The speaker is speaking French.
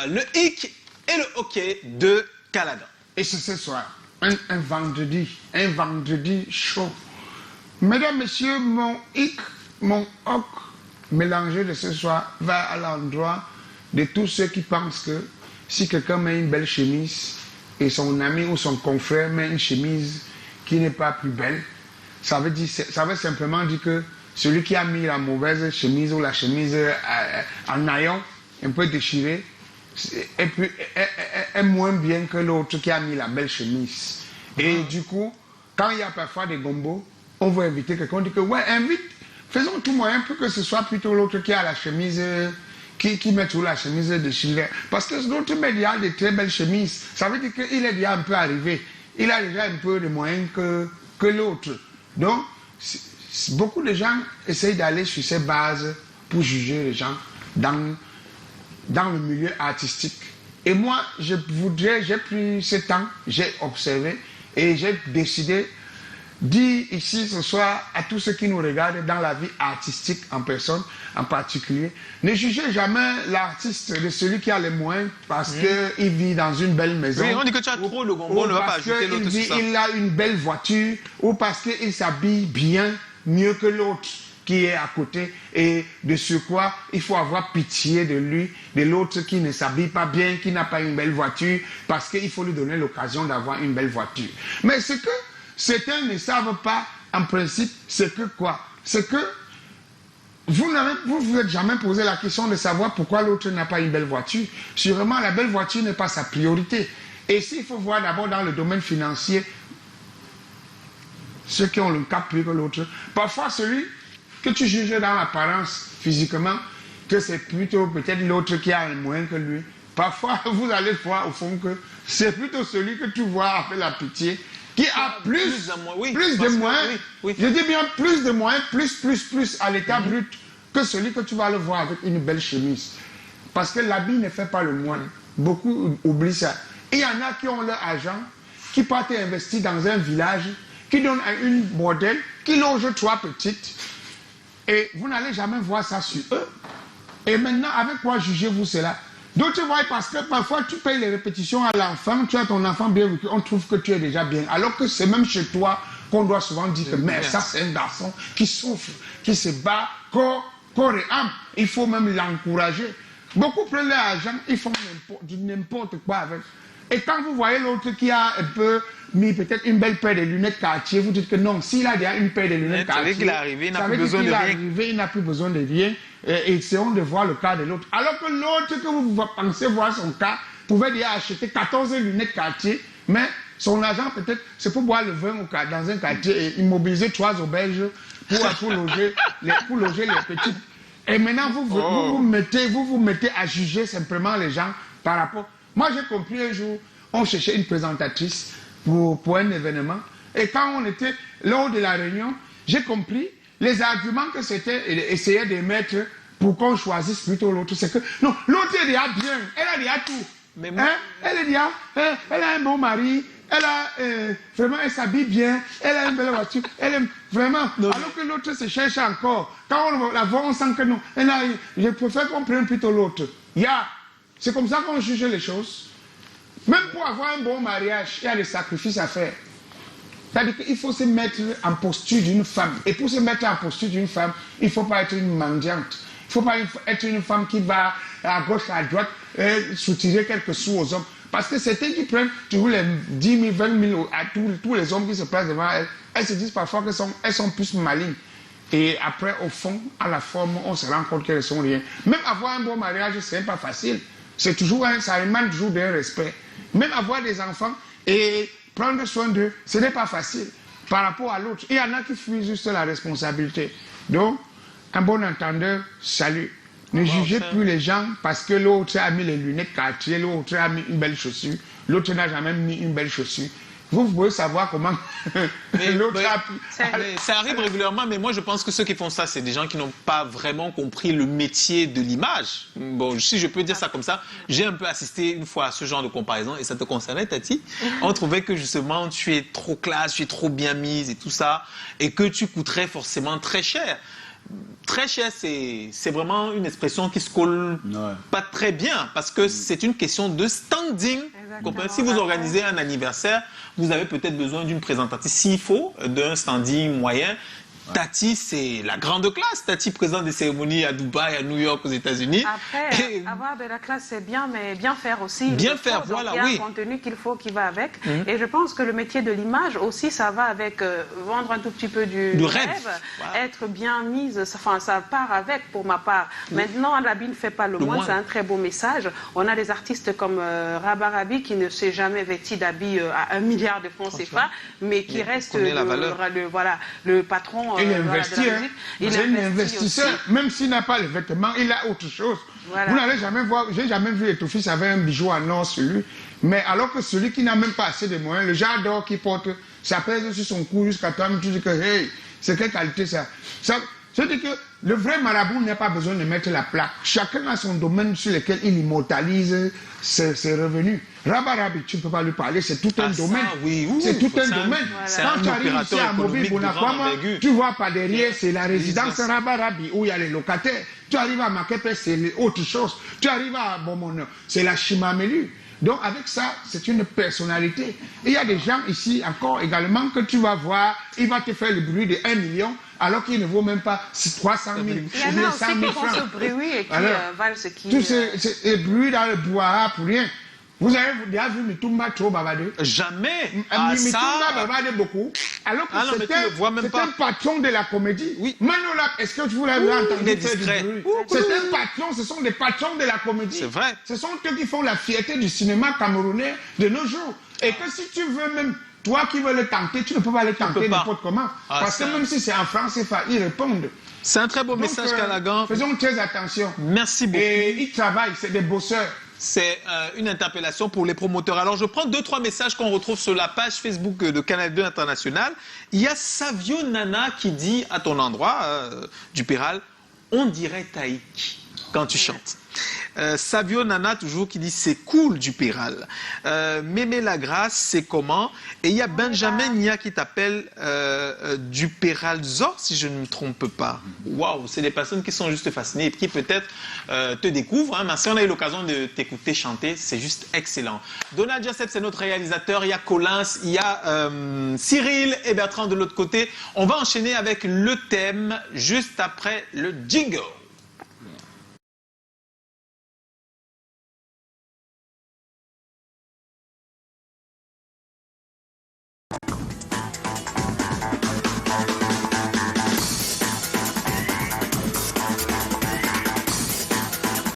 le hic et le hockey de Caladan. Et c'est ce soir, un vendredi chaud. Mesdames, messieurs, mon hic, mon hoc mélangé de ce soir va à l'endroit de tous ceux qui pensent que si quelqu'un met une belle chemise et son ami ou son confrère met une chemise qui n'est pas plus belle, ça veut simplement dire que celui qui a mis la mauvaise chemise ou la chemise en naillon, un peu déchirée, est moins bien que l'autre qui a mis la belle chemise. Et du coup, quand il y a parfois des gombos, on veut inviter quelqu'un, on dit que ouais, faisons tout moyen pour que ce soit plutôt l'autre qui a la chemise, qui met toujours la chemise déchirée. Parce que l'autre met déjà de très belles chemises. Ça veut dire qu'il est déjà un peu arrivé. Il a déjà un peu de moyens que l'autre. Donc, beaucoup de gens essayent d'aller sur ces bases pour juger les gens dans le milieu artistique. Et moi, j'ai pris ce temps, j'ai observé et j'ai décidé dire ici ce soir à tous ceux qui nous regardent dans la vie artistique en personne, en particulier, ne jugez jamais l'artiste de celui qui a les moyens parce qu'il vit dans une belle maison. Oui, on dit que tu as trop le gombo, on ne va pas ajouter l'autre sur ça. Il a une belle voiture ou parce qu'il s'habille bien, mieux que l'autre qui est à côté, et de surcroît, il faut avoir pitié de lui, de l'autre qui ne s'habille pas bien, qui n'a pas une belle voiture, parce qu'il faut lui donner l'occasion d'avoir une belle voiture. Mais ce que certains ne savent pas, en principe, c'est que quoi? C'est que vous vous êtes jamais posé la question de savoir pourquoi l'autre n'a pas une belle voiture. Sûrement, la belle voiture n'est pas sa priorité. Et s'il faut voir d'abord dans le domaine financier, ceux qui ont le cap plus que l'autre, parfois celui que tu juges dans l'apparence physiquement, que c'est plutôt peut-être l'autre qui a un moyen que lui. Parfois, vous allez voir au fond que c'est plutôt celui que tu vois avec la pitié, qui a plus de moyens, je dis bien plus de moyens, plus à l'état brut, que celui que tu vas le voir avec une belle chemise. Parce que l'habit ne fait pas le moine. Beaucoup oublient ça. Et il y en a qui ont leur argent, qui partent investir dans un village, qui donnent à une bordel, qui loge 3 petites, et vous n'allez jamais voir ça sur eux. Et maintenant, avec quoi jugez-vous cela? D'autres voient parce que parfois tu payes les répétitions à l'enfant, tu as ton enfant bien vécu, on trouve que tu es déjà bien. Alors que c'est même chez toi qu'on doit souvent dire que mais ça c'est un garçon qui souffre, qui se bat corps et âme. Il faut même l'encourager. Beaucoup prennent leur argent, ils font n'importe quoi avec. Et quand vous voyez l'autre qui a un peu mis peut-être une belle paire de lunettes Cartier, vous dites que non, s'il a déjà une paire de lunettes Cartier, qu'il est arrivé, il n'a plus besoin de rien. Il n'a plus besoin de rien. Et essayons de voir le cas de l'autre. Alors que l'autre que vous pensez voir son cas, pouvait déjà acheter 14 lunettes Cartier, mais son argent peut-être, c'est pour boire le vin dans un quartier et immobiliser 3 auberges pour loger les petits. Et maintenant, vous vous mettez à juger simplement les gens par rapport. Moi, j'ai compris un jour, on cherchait une présentatrice pour un événement. Et quand on était lors de la réunion, j'ai compris les arguments que c'était essayer de mettre pour qu'on choisisse plutôt l'autre. C'est que, non, l'autre est déjà bien, elle a déjà tout. Mais moi, elle est déjà, elle a un bon mari, vraiment, elle s'habille bien, elle a une belle voiture, elle aime vraiment. Non. Alors que l'autre se cherche encore. Quand on la voit, on sent que non. Je préfère qu'on prenne plutôt l'autre. C'est comme ça qu'on juge les choses. Même pour avoir un bon mariage, il y a des sacrifices à faire. C'est-à-dire qu'il faut se mettre en posture d'une femme. Et pour se mettre en posture d'une femme, il ne faut pas être une mendiante. Il ne faut pas être une femme qui va à gauche, à droite, soutirer quelques sous aux hommes. Parce que certains qui prennent toujours les 10 000, 20 000 à tous les hommes qui se placent devant elles, elles se disent parfois qu'elles sont plus malignes. Et après, au fond, à la forme, on se rend compte qu'elles ne sont rien. Même avoir un bon mariage, ce n'est pas facile. C'est toujours, ça émane toujours d'un respect. Même avoir des enfants et prendre soin d'eux, ce n'est pas facile par rapport à l'autre. Il y en a qui fuient juste la responsabilité. Donc, un bon entendeur, salut. Ne jugez plus les gens parce que l'autre a mis les lunettes Cartier, l'autre a mis une belle chaussure, l'autre n'a jamais mis une belle chaussure. Vous pouvez savoir comment l'autre a pu... Ça arrive régulièrement, mais moi je pense que ceux qui font ça, c'est des gens qui n'ont pas vraiment compris le métier de l'image. Bon, si je peux dire ça comme ça, j'ai un peu assisté une fois à ce genre de comparaison, et ça te concernait, Tati. On trouvait que justement tu es trop classe, tu es trop bien mise et tout ça, et que tu coûterais forcément très cher. très cher, c'est vraiment une expression qui se colle pas très bien parce que c'est une question de standing. Si vous organisez un anniversaire, vous avez peut-être besoin d'une présentatrice, s'il faut, d'un standing moyen. Tati, c'est la grande classe. Tati présente des cérémonies à Dubaï, à New York, aux États-Unis. Après, avoir de la classe, c'est bien, mais bien faire aussi. Bien faire, voilà, oui. Il y a un contenu qu'il faut qui va avec. Et je pense que le métier de l'image aussi, ça va avec vendre un tout petit peu du rêve. Voilà. Être bien mise, enfin, ça part avec pour ma part. Maintenant, l'habit ne fait pas le moine, c'est un très beau message. On a des artistes comme Rabarabi qui ne s'est jamais vêti d'habits à 1 milliard de francs CFA, mais qui reste le patron. Il investit, il est un investisseur, même s'il n'a pas les vêtements, il a autre chose. Voilà. Vous n'allez jamais voir, j'ai jamais vu ton fils avec un bijou en or sur lui, mais alors que celui qui n'a même pas assez de moyens, le genre d'or qu'il porte, ça pèse sur son cou jusqu'à toi, tu dis que hey, c'est quelle qualité ça. Je dis que le vrai marabout n'a pas besoin de mettre la plaque. Chacun a son domaine sur lequel il immortalise ses revenus. Rabarabi, tu ne peux pas lui parler, c'est tout un domaine. C'est tout un domaine. Quand tu arrives ici à Mobile Bonakwama, tu vois par derrière, c'est la résidence Rabarabi où il y a les locataires. Tu arrives à Makepe, c'est autre chose. Tu arrives à Bomono, c'est la Chimamelu. Donc avec ça, c'est une personnalité. Et il y a des gens ici encore également que tu vas voir, il va te faire le bruit de 1 million alors qu'il ne vaut même pas 300 000 ou 100 000 francs. Il y en a aussi qui font ce bruit et qui valent ce qui... Tous ces bruits dans le bois pour rien. Vous avez déjà vu Mitumba trop bavarder? Jamais. Mitumba bavarder beaucoup. Alors que c'est un patron de la comédie. Oui. Manola, est-ce que vous l'avez entendu faire du bruit? C'est un patron, ce sont des patrons de la comédie. C'est vrai. Ce sont eux qui font la fierté du cinéma camerounais de nos jours. Et que si tu veux même, toi qui veux le tenter, tu ne peux pas le tenter n'importe comment. Parce que même si c'est en France, ils répondent. C'est un très beau message, Callaghan. Faisons très attention. Merci beaucoup. Et ils travaillent, c'est des bosseurs. C'est une interpellation pour les promoteurs. Alors, je prends 2-3 messages qu'on retrouve sur la page Facebook de Canal 2 International. Il y a Savio Nana qui dit à ton endroit, du Péral, on dirait Taïk quand tu chantes. Savio Nana, toujours, qui dit c'est cool du Péral. Mémé Lagrasse, c'est comment? Et il y a Benjamin Nia qui t'appelle du Péral Zor, si je ne me trompe pas. Waouh, c'est des personnes qui sont juste fascinées et qui peut-être te découvrent. Hein, mais si on a eu l'occasion de t'écouter chanter, c'est juste excellent. Donald Joseph, c'est notre réalisateur. Il y a Collins, il y a Cyril et Bertrand de l'autre côté. On va enchaîner avec le thème juste après le jingle.